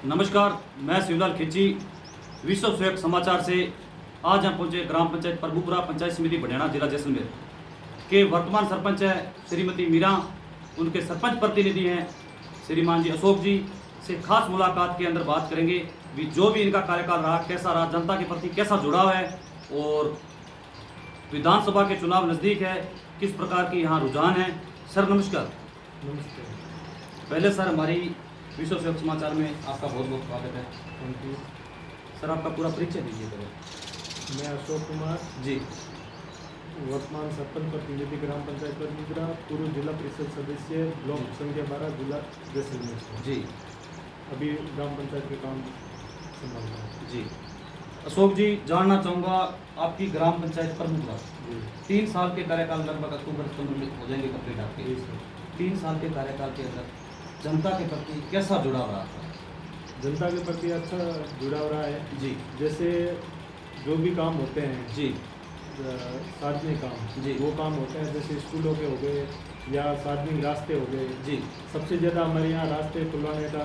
नमस्कार, मैं शिवलाल खिच्ची विश्व स्वयं समाचार से आज हम पहुंचे ग्राम पंचायत प्रभुपुरा पंचायत समिति बढ़ियाना जिला जैसलमेर के वर्तमान सरपंच है श्रीमती मीरा। उनके सरपंच प्रतिनिधि हैं श्रीमान जी अशोक जी से खास मुलाकात के अंदर बात करेंगे जो भी इनका कार्यकाल रहा, कैसा रहा, जनता के प्रति कैसा जुड़ाव है और विधानसभा के चुनाव नज़दीक है, किस प्रकार की यहाँ रुझान है। सर नमस्कार। नमस्ते। पहले सर हमारी विश्व स्वयं समाचार में आपका बहुत बहुत स्वागत है। Thank you. सर आपका पूरा परिचय दीजिए पहले। मैं अशोक कुमार जी, वर्तमान सरपंच प्रतिनिधि ग्राम पंचायत प्रभुपुरा, पूर्व जिला परिषद सदस्य, ब्लॉक संख्या 12, जिला जैसलमेर। जी, अभी ग्राम पंचायत के काम संभाल रहा हूँ। जी। अशोक जी, जानना चाहूँगा आपकी ग्राम पंचायत प्रभुपुरा जी 3 साल के कार्यकाल लगभग अक्टूबर सितंबर में हो जाएंगे कंप्लीट आपके। जी सर। 3 साल के कार्यकाल के अंदर जनता के प्रति कैसा जुड़ाव रहा था? जनता के प्रति अच्छा जुड़ाव रहा है। जी, जैसे जो भी काम होते हैं, जी, सार्वजनिक काम, जी। वो काम होते हैं, जैसे स्कूलों के हो गए या सार्वजनिक रास्ते हो गए। जी, सबसे ज़्यादा हमारे यहाँ रास्ते खुलवाने का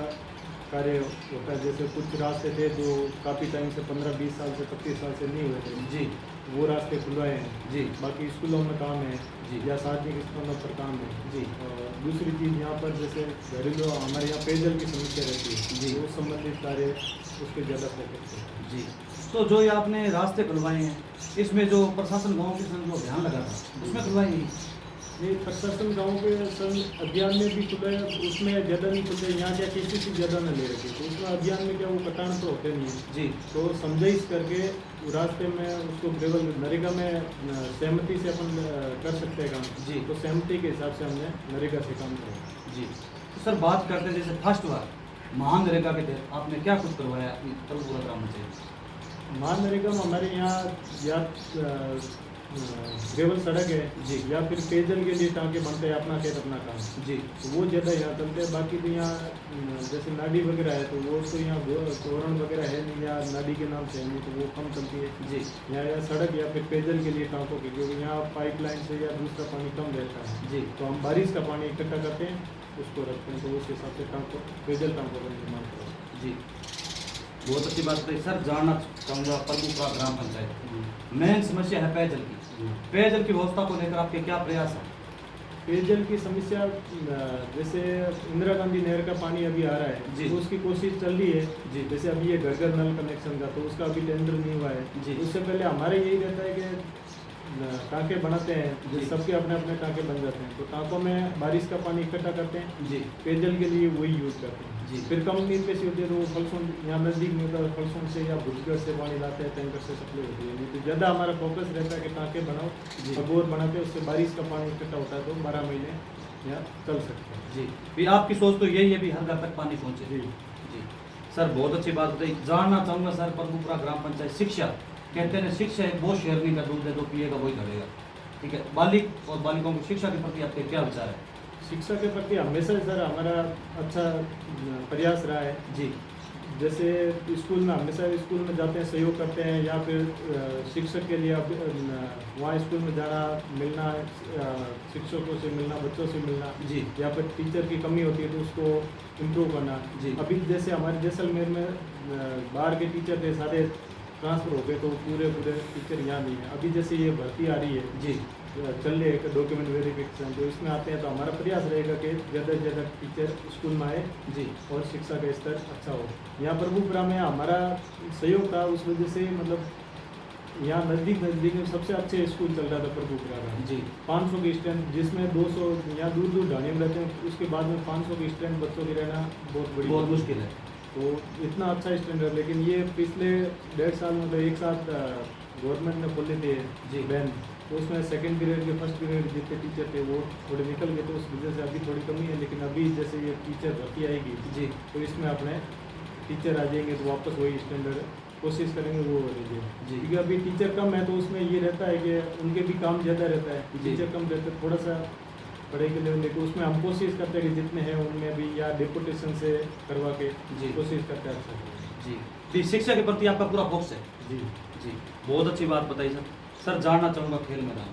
कार्य होता है। जैसे कुछ रास्ते थे जो काफ़ी टाइम से 15-20 साल से 25 साल से नहीं हुए थे, जी, वो रास्ते खुलवाए हैं। जी, बाकी स्कूलों में काम है जी, या सार्वजनिक स्थानों पर काम है। जी, और दूसरी चीज़ यहाँ पर जैसे घरेलू हमारे यहाँ पेयजल की समस्या रहती है जी। उस संबंधित कार्य उस पर ज़्यादा फोकस है। जी। तो जो ये आपने रास्ते खुलवाए हैं, इसमें जो प्रशासन गाँव के संग जो ध्यान लगा था उसमें खुलवाए नहीं? ये प्रशासन गाँव के संग अभियान में भी खुले, उसमें ज़्यादा नहीं खुले। यहाँ क्या किसी से ज़्यादा न ले रखी, तो उसमें अभियान में क्या वो कटान तो होते नहीं है। जी, तो समझाइश करके रास्ते में उसको केवल नरेगा में सहमति से अपन कर सकते हैं काम। जी। तो सहमति के हिसाब से हमने नरेगा से काम किया। जी। तो सर बात करते हैं जैसे फर्स्ट बार महानरेगा के तहत आपने क्या कुछ करवाया प्रभुपुरा ग्राम पंचायत? महानरेगा में हमारे यहाँ या केवल सड़क है जी। या फिर पेयजल के लिए टाँके बनते हैं, अपना खेत अपना काम। जी, तो वो ज़्यादा यहाँ चलते हैं। बाकी तो यहाँ जैसे नाडी वगैरह है तो वो तो यहाँ तोरण वगैरह है नहीं, या नाडी के नाम से है नहीं, तो वो कम चलती है। जी, यहाँ या सड़क या फिर पेयजल के लिए टाँकों की, क्योंकि यहाँ पाइपलाइन से या दूसरा पानी कम रहता है। जी, तो हम बारिश का पानी इकट्ठा करते हैं, उसको रखते हैं, तो उस हिसाब से टाँकों पेयजल टाँकों का निर्माण करते हैं। जी। बहुत अच्छी बात बताई सर। जानना चाहूँगा प्रभुपुरा ग्राम पंचायत मेन समस्या है पेयजल की। पेयजल की व्यवस्था को लेकर आपके क्या प्रयास है? पेयजल की समस्या जैसे इंदिरा गांधी नहर का पानी अभी आ रहा है, जी। तो उसकी कोशिश चल रही है। जी। जैसे अभी ये घर घर नल कनेक्शन का, तो उसका अभी टेंडर नहीं हुआ है। जी। उससे पहले हमारा यही रहता है कि टाँके बनाते हैं, जी। सबके अपने अपने टाँके बन जाते हैं, तो टाँकों में बारिश का पानी इकट्ठा करते हैं, जी, पेयजल के लिए वही यूज़ करते हैं। जी। फिर कम नींद पे से होती है तो वो फलसों यहाँ नज़दीक में होता है, फलसों से या भुजगढ़ से पानी लाते हैं, टैंकर से सप्लाई होती है। नहीं तो ज़्यादा हमारा फोकस रहता है कि टाँके बनाओ जी। और बोर बनाते हैं, उससे बारिश का पानी इकट्ठा होता है, तो 12 महीने यहाँ चल सकते हैं। जी। फिर आपकी सोच तो यही है भी हर घर तक पानी पहुँचे। जी। जी सर, बहुत अच्छी बात बताई। जानना चाहूँगा सर प्रभुपुरा ग्राम पंचायत शिक्षा, कहते हैं शिक्षा एक वो शेरनी का दूध है, जो पिएगा वही धड़ेगा। ठीक है, बालिक और बालिकाओं की शिक्षा के प्रति आपके क्या विचार है? शिक्षा के प्रति हमेशा सर हमारा अच्छा प्रयास रहा है। जी, जैसे स्कूल में हमेशा स्कूल में जाते हैं, सहयोग करते हैं, या फिर शिक्षक के लिए वहाँ स्कूल में जाना, मिलना, शिक्षकों से मिलना, बच्चों से मिलना। जी, या फिर टीचर की कमी होती है तो उसको इम्प्रूव करना। जी। अभी जैसे हमारे जैसलमेर में बाहर के टीचर थे, सारे ट्रांसफ़र हो गए, तो पूरे टीचर यहाँ नहीं है। अभी जैसे ये भर्ती आ रही है, जी, चल रही है डॉक्यूमेंट वेरिफिकेशन, तो इसमें आते हैं, तो हमारा प्रयास रहेगा कि ज़्यादा से ज़्यादा टीचर स्कूल में आए जी, और शिक्षा का स्तर अच्छा हो। यहाँ प्रभुपुरा में हमारा सहयोग था, उस वजह से मतलब यहाँ नज़दीक में सबसे अच्छे स्कूल चल रहा था प्रभुपुरा का। जी, 500 की स्ट्रेंथ, जिसमें 200 यहाँ दूर दूर ढाणी में रहते हैं, उसके बाद में 500 की स्ट्रेंथ बच्चों की रहना बहुत बड़ी बहुत मुश्किल है। तो इतना अच्छा स्टैंड है। लेकिन ये पिछले 1.5 साल मतलब एक साथ गवर्नमेंट ने खोले थे जी। बैन, तो उसमें सेकंड पीरियड के फर्स्ट पीरियड जितने टीचर थे वो थोड़े निकल गए, तो उस वजह से अभी थोड़ी कमी है। लेकिन अभी जैसे ये टीचर भर्ती आएगी जी, तो इसमें अपने टीचर आ जाएंगे, तो वापस वही स्टैंडर्ड कोशिश करेंगे वो हो रही है। जी। क्योंकि अभी टीचर कम है, तो उसमें ये रहता है कि उनके भी काम ज़्यादा रहता है, जी। टीचर कम रहते हैं, थोड़ा सा पढ़ाई के लेवल, लेकिन उसमें हम कोशिश करते हैं कि जितने हैं उनमें भी या डेपुटेशन से करवा के जी। कोशिश करते हैं अच्छा। जी। फिर शिक्षा के प्रति आपका पूरा फोकस है। जी। जी, बहुत अच्छी बात बताई सर। सर जानना चाहूँगा खेल मैदान,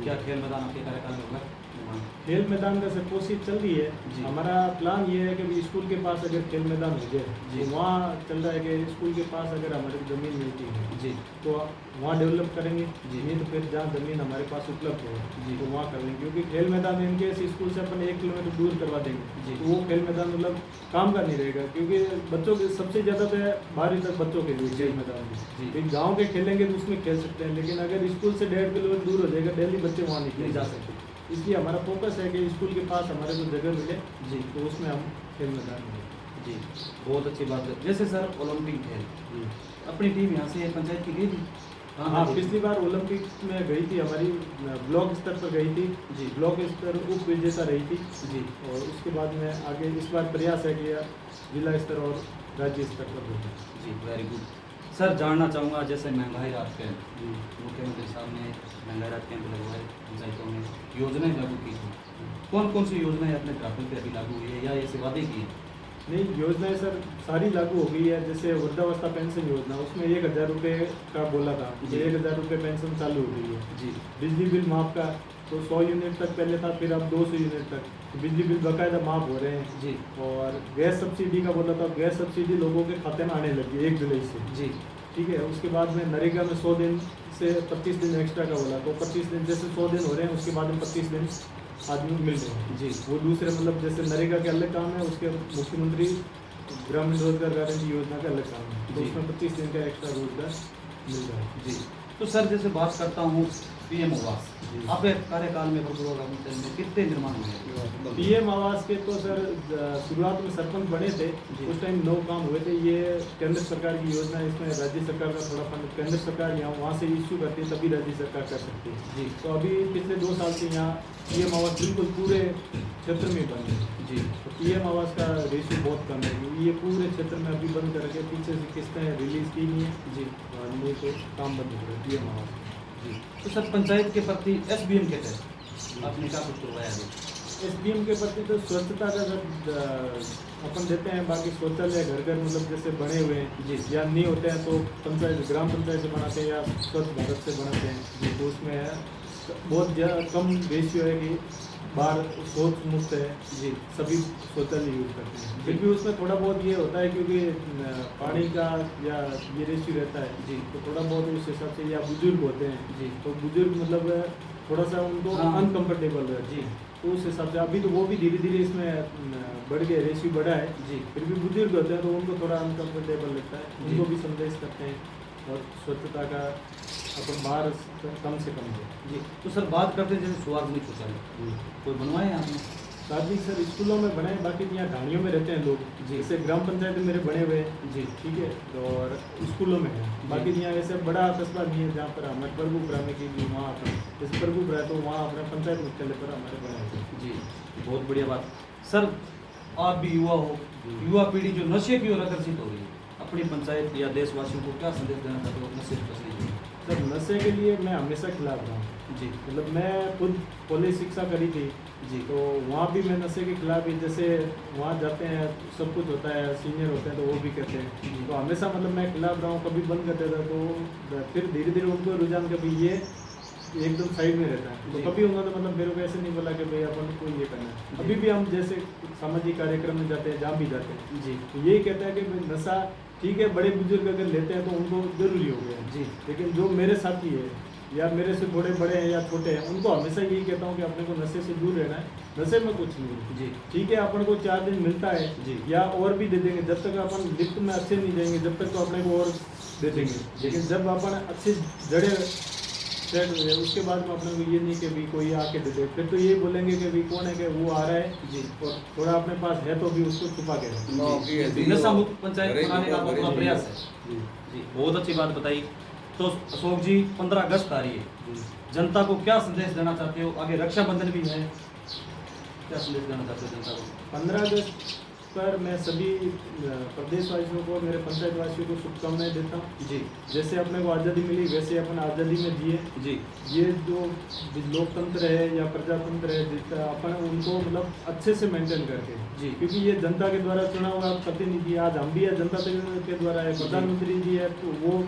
क्या खेल मैदान आपके कार्यकाल में होगा? निर्माण? खेल मैदान का सर कोशिश चल रही है। जी। हमारा प्लान ये है कि भी स्कूल के पास अगर खेल मैदान हो जाए जी। तो वहाँ चल रहा है कि स्कूल के पास अगर हमारी ज़मीन मिलती है जी तो वहाँ डेवलप करेंगे। जी। नहीं तो फिर जहाँ ज़मीन हमारे पास उपलब्ध हो जी। तो वहाँ कर लेंगे, क्योंकि खेल मैदान इनके स्कूल से अपन 1 किलोमीटर दूर करवा देंगे जी। तो वो खेल मैदान मतलब काम का नहीं रहेगा, क्योंकि बच्चों के सबसे ज़्यादा तो है 12वीं तक बच्चों के लिए खेल मैदान जी। भी। गाँव के खेलेंगे तो उसमें खेल सकते हैं, लेकिन अगर स्कूल से 1.5 किलोमीटर दूर हो जाएगा डेली बच्चे वहाँ नहीं नहीं खेल जा जा सकते। इसलिए हमारा फोकस है कि स्कूल के पास हमारे को जगह मिले जी तो उसमें हम खेल मैदान में। जी, बहुत अच्छी बात है। जैसे सर ओलंपिक खेल, अपनी टीम यहाँ से पंचायत की गई थी? हाँ, पिछली बार ओलंपिक में गई थी हमारी, ब्लॉक स्तर पर गई थी जी। ब्लॉक स्तर उप विजेता रही थी। जी और उसके बाद में आगे इस बार प्रयास है कि जिला स्तर और राज्य स्तर पर होगा। जी, वेरी गुड। सर जानना चाहूँगा, जैसे महंगाई रात कैंप, जी। मुख्यमंत्री साहब ने महंगाई रात कैंप लगवाए, पंचायतों में योजनाएं लागू की थी, कौन कौन सी योजनाएं अपने ग्रामीण पे अभी लागू हुई है या ऐसे वादे किए? नहीं, योजनाएं सर सारी लागू हो गई है। जैसे वृद्धावस्था पेंशन योजना, उसमें 1,000 रुपये का बोला था, जी। 1,000 रुपये पेंशन चालू हो गई है। जी बिजली बिल माफ का तो 100 यूनिट तक पहले था, फिर अब 200 यूनिट तक तो बिजली बिल बाकायदा माफ हो रहे हैं। जी और गैस सब्सिडी का बोला था, गैस सब्सिडी लोगों के खाते में आने लगी 1 जुलाई से। जी ठीक है, उसके बाद में नरेगा में 100 दिन से 25 दिन एक्स्ट्रा का बोला, तो 25 दिन जैसे 100 दिन हो रहे हैं उसके बाद में 25 दिन आदमी मिल रहे हैं। जी वो दूसरे मतलब जैसे नरेगा के अलग काम है, उसके मुख्यमंत्री ग्रामीण रोजगार गारंटी योजना का अलग काम है, तो जी। उसमें 25 दिन का एक्स्ट्रा रोजगार मिल रहा है। जी। तो सर जैसे बात करता हूँ पीएम आवास, जी। आपके कार्यकाल में में कितने निर्माण हुए? पीएम आवास के तो सर शुरुआत में सरपंच बने थे, जी। उस टाइम 9 काम हुए थे। ये केंद्र सरकार की योजना है, इसमें राज्य सरकार का थोड़ा फंड केंद्र सरकार यहाँ वहाँ से इश्यू करती है, तभी राज्य सरकार कर सकती है। जी तो अभी पिछले 2 साल से यहाँ पीएम आवास बिल्कुल पूरे क्षेत्र में बन है। जी तो पीएम आवास का रेशियो बहुत कम है, क्योंकि ये पूरे क्षेत्र में अभी बंद करके पीछे से किस्तें रिलीज की नहीं है जी और नहीं तो काम बंद हो रहा है पीएम आवास। जी। तो सर पंचायत के प्रति एसबीएम के तहत आपने क्या कुछ करवाया है? एसडीएम के प्रति तो स्वच्छता का अपन देते हैं, बाकी शौचालय घर घर मतलब जैसे बने हुए हैं जी। या नहीं होते हैं तो पंचायत ग्राम पंचायत से बनाते हैं या स्वच्छ भारत से बनाते हैं। तो उसमें बहुत ज़्यादा कम रेशियो है कि बाहर शौच मुक्त है, जी सभी शौचालय यूज करते हैं। फिर भी उसमें थोड़ा बहुत ये होता है क्योंकि पानी का या ये रेशियो रहता है जी तो थोड़ा बहुत उस हिसाब से, या बुजुर्ग होते हैं जी तो बुजुर्ग मतलब थोड़ा सा उनको हाँ। अनकम्फर्टेबल है जी तो उस हिसाब से अभी तो वो भी धीरे धीरे इसमें बढ़ गया, रेशियो बढ़ा है। जी फिर भी बुजुर्ग होते हैं तो उनको थोड़ा अनकम्फर्टेबल लगता है, जी। उनको भी संदेश करते हैं और स्वच्छता का अपन बाहर कम से कम हो। जी। तो सर बात करते हैं जैसे सार्वजनिक शौचालय, कोई बनवाए हैं आपने? सार्वजनिक सर स्कूलों में बनाए, बाकी यहाँ ढाणियों में रहते हैं लोग, जी। जैसे ग्राम पंचायत में मेरे बने हुए हैं। जी ठीक है, तो और स्कूलों में है, बाकी यहाँ ऐसे बड़ा कस्बा नहीं है जहाँ पर हमारे प्रभुपुरा में की वहाँ पर जैसे प्रभुपुरा है तो वहाँ अपने पंचायत मुख्यालय पर हमारे बने हुए हैं। जी, बहुत बढ़िया बात। सर आप भी युवा हो, युवा पीढ़ी जो नशे की ओर आकर्षित हो रही है, अपनी पंचायत या देशवासियों को क्या संदेश देना चाहते हो नशे से बचने? सर नशे के लिए मैं हमेशा खिलाफ रहा हूँ। जी मतलब मैं खुद कॉलेज शिक्षा करी थी जी तो वहाँ भी मैं नशे के खिलाफ ही, जैसे वहाँ जाते हैं सब कुछ होता है, सीनियर होते हैं तो वो भी कहते हैं, तो हमेशा मतलब मैं खिलाफ रहा हूँ। कभी बंद कर देता तो फिर धीरे धीरे उनको रुझान कभी ये एकदम साइड में रहता है, तो जी। कभी उन्होंने मतलब मेरे को ऐसे नहीं बोला कि भाई अपन को ये करना है। अभी भी हम जैसे सामाजिक कार्यक्रम में जाते हैं, जहाँ भी जाते हैं जी तो यही कहता है कि भाई नशा ठीक है, बड़े बुजुर्ग अगर लेते हैं तो उनको जरूरी हो गया है, जी लेकिन जो मेरे साथी है या मेरे से थोड़े बड़े हैं या छोटे हैं उनको हमेशा यही कहता हूँ कि अपने को नशे से दूर रहना है। नशे में कुछ नहीं है, जी ठीक है, अपन को 4 दिन मिलता है जी। या और भी दे देंगे, जब तक अपन लिफ्ट में अच्छे नहीं जाएंगे जब तक तो अपने को और दे देंगे, जी। लेकिन जब अपन अच्छे जड़े सेट हो जाए उसके बाद में अपने को ये नहीं कि भाई कोई आके दे दे, फिर तो ये बोलेंगे कि भाई कौन है कि वो आ रहा है जी। और थोड़ा अपने पास है तो भी उसको छुपा के रखें। जी, नशा मुक्त पंचायत बनाने का आपका प्रयास है। जी जी, बहुत अच्छी बात बताई। तो अशोक जी 15 अगस्त आ रही है, जी। जनता को क्या संदेश देना चाहते हो? आगे रक्षाबंधन भी है, क्या संदेश देना चाहते हो जनता को? 15 अगस्त पर मैं सभी प्रदेशवासियों को, मेरे पंचायतवासियों को शुभकामनाएं देता हूँ। जी जैसे अपने को आज़ादी मिली वैसे अपन आज़ादी में जिए। जी ये जो लोकतंत्र है या प्रजातंत्र है जिसका अपन उनको मतलब अच्छे से मेंटेन करके, जी क्योंकि ये जनता के द्वारा चुना हुआ प्रतिनिधि, आज हम भी है जनता के द्वारा है, प्रधानमंत्री जी है तो वो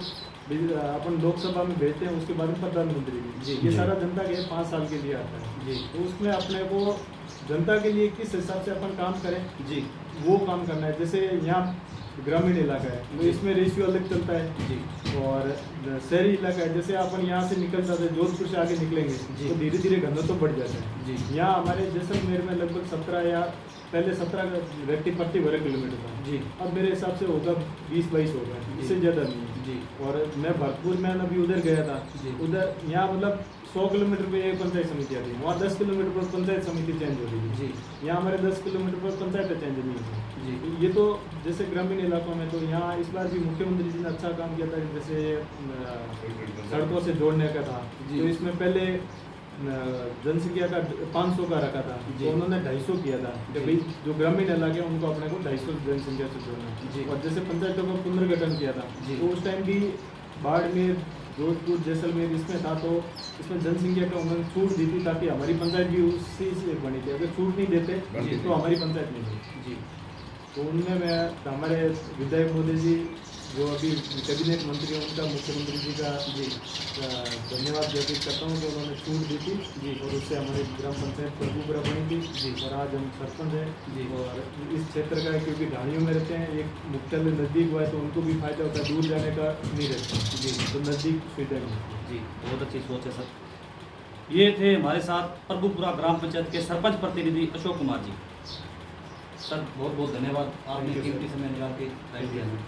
अपन लोकसभा में भेजते हैं, उसके बाद में प्रधानमंत्री जी, ये जी। सारा जनता के 5 साल के लिए आता है। जी तो उसमें अपने को जनता के लिए किस हिसाब से अपन काम करें जी वो काम करना है। जैसे यहाँ ग्रामीण इलाका है तो जी। इसमें रेशियो अलग चलता है, जी और शहरी इलाका है जैसे अपन यहाँ से निकल जाते हैं, जोधपुर से आगे निकलेंगे जी। तो धीरे धीरे घनत्व बढ़ जाता है। जी यहाँ हमारे जैसलमेर में लगभग 17 या पहले 17 व्यक्ति प्रति वर्ग किलोमीटर था, जी अब मेरे हिसाब से होगा 20-22 होगा, इससे जी। ज़्यादा नहीं है। जी और मैं भरतपुर में अभी उधर गया था, जी। उधर यहाँ मतलब 100 किलोमीटर पे एक पंचायत समिति आती है, वहाँ 10 किलोमीटर पर पंचायत समिति चेंज हो रही है। जी यहाँ हमारे 10 किलोमीटर पर पंचायत चेंज नहीं होती। जी तो ये तो जैसे ग्रामीण इलाकों में, तो यहाँ इस बार भी मुख्यमंत्री जी ने अच्छा काम किया था, जैसे सड़कों से जोड़ने का था। जी। तो इसमें पहले जनसंख्या का 500 का रखा था, जी। तो उन्होंने 250 किया था कि जी। भाई जो ग्रामीण इलाके हैं उनको अपने को 250 जनसंख्या से जोड़ना जी। है। और जैसे पंचायतों का पुनर्गठन किया था, जी। तो उस टाइम भी बाड़मेर, जोधपुर, जैसलमेर इसमें था, तो इसमें जनसंख्या का उन्होंने छूट दी थी ताकि हमारी पंचायत भी उसी से बनी थी। अगर छूट नहीं देते जी। तो हमारी पंचायत नहीं बनी। जी तो उनमें मैं हमारे विधायक मोदी जी जो अभी कैबिनेट मंत्री हैं उनका, मुख्यमंत्री जी का धन्यवाद व्यतीत करता हूँ कि उन्होंने छूट दी थी जी। और उससे हमारी ग्राम पंचायत प्रभुपुरा बनी थी जी। और आज हम सरपंच हैं। जी। और इस क्षेत्र का है क्योंकि ढाणियों में रहते हैं, एक मुख्यालय नज़दीक हुआ है तो उनको भी फायदा होता है, दूर जाने का नहीं रहता जी। तो नज़दीक सुविधा नहीं होती। जी बहुत अच्छी सोच है सर। ये थे हमारे साथ प्रभुपुरा ग्राम पंचायत के सरपंच प्रतिनिधि अशोक कुमार जी। सर बहुत बहुत धन्यवाद, आपने Thank you, sir. कीमती समय निकाल के टाइम दिया हमें।